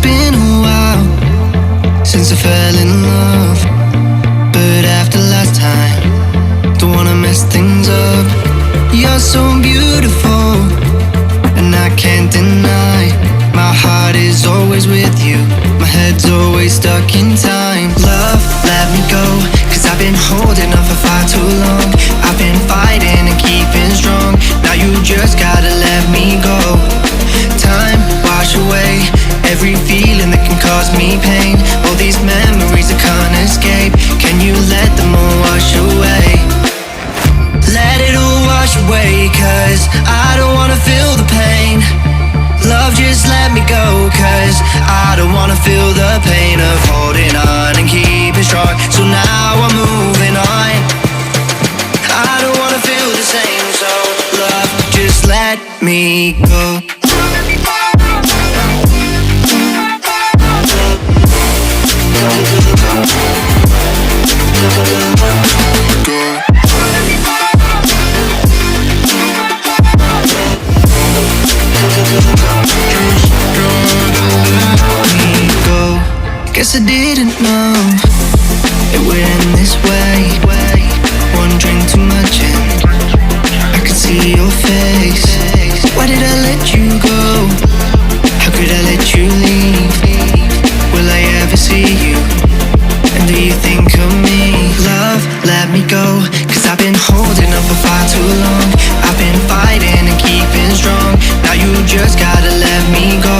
been a while since I fell in love, but after last time, don't wanna mess things up. You're so beautiful, and I can't deny. My heart is always with you, my head's always stuck in time. Love, let me go, cause I've been holding on for far too long. I've been fighting and keeping strong, now you just gotta let me go. Time, wash away every feeling that can cause me pain. All these memories I can't escape, can you let them all wash away? Let it all wash away, cause I don't wanna feel the pain. Love, just let me go, cause I don't wanna feel the pain of holding on and keeping strong. So now I'm moving on, I don't wanna feel the same. So love, just let me go. Guess I didn't know it would end this way. One drink too much and I could see your face. Why did I let you go? How could I let you leave? Will I ever see you? And do you think of me? Love, let me go, cause I've been holding on for far too long. I've been fighting and keeping strong, now you just gotta let me go.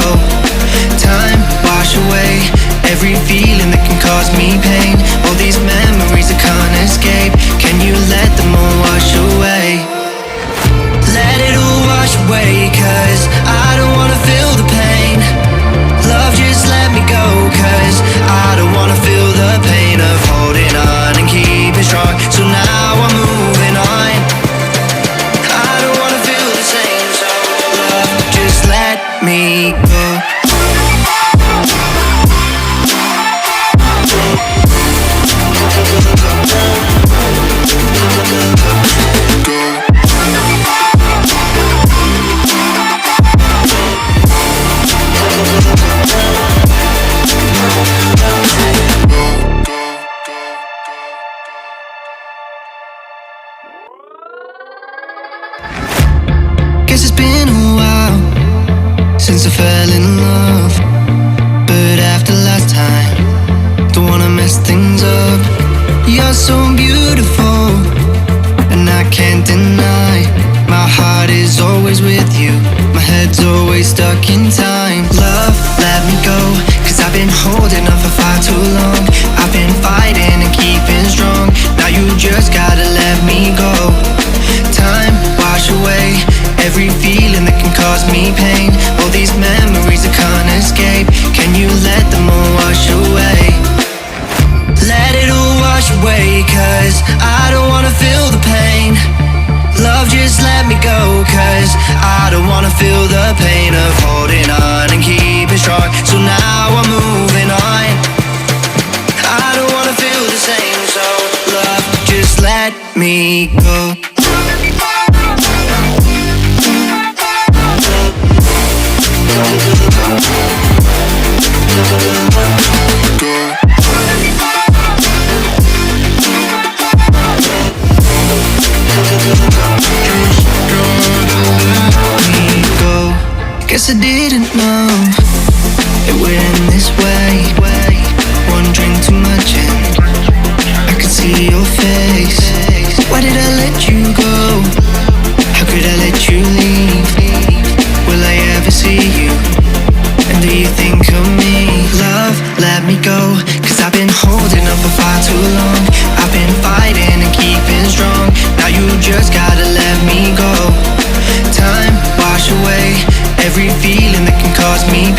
Time, wash away every feeling that can cause me pain. All these memories I can't escape, can you let them all wash away? Let it all wash away, cause I don't wanna feel the pain. Love, just let me go, cause I don't wanna feel the pain of holding on and keeping strong. So now I'm moving on, I don't wanna feel the same. So love, just let me go. Guess it's been a while since I fell in love, but after last time, don't wanna mess things up. You're so beautiful, and I can't deny. My heart is always with you, my head's always stuck in time. Love, let me go, cause I've been holding on for far too long. I've been fighting and keeping strong, now you just gotta let me go. Time, wash away every feeling that can cause me pain. All these memories I can't escape, can you let them all wash away? Let it all wash away, cause I don't wanna feel the pain. Love, just let me go, cause I don't wanna feel the pain of holding on and keeping strong. So now I'm moving on, I don't wanna feel the same. So love, just let me go. Guess I didn't know it would end this way. One drink too much and I could see your face. Why did I let you go? How could I let you leave? Will I ever see you? And do you think of me? Love, let me go, cause I've been holding on for far too long. I've been fighting and keeping strong, now you just gotta let me go. Time, wash away every feeling that can cause me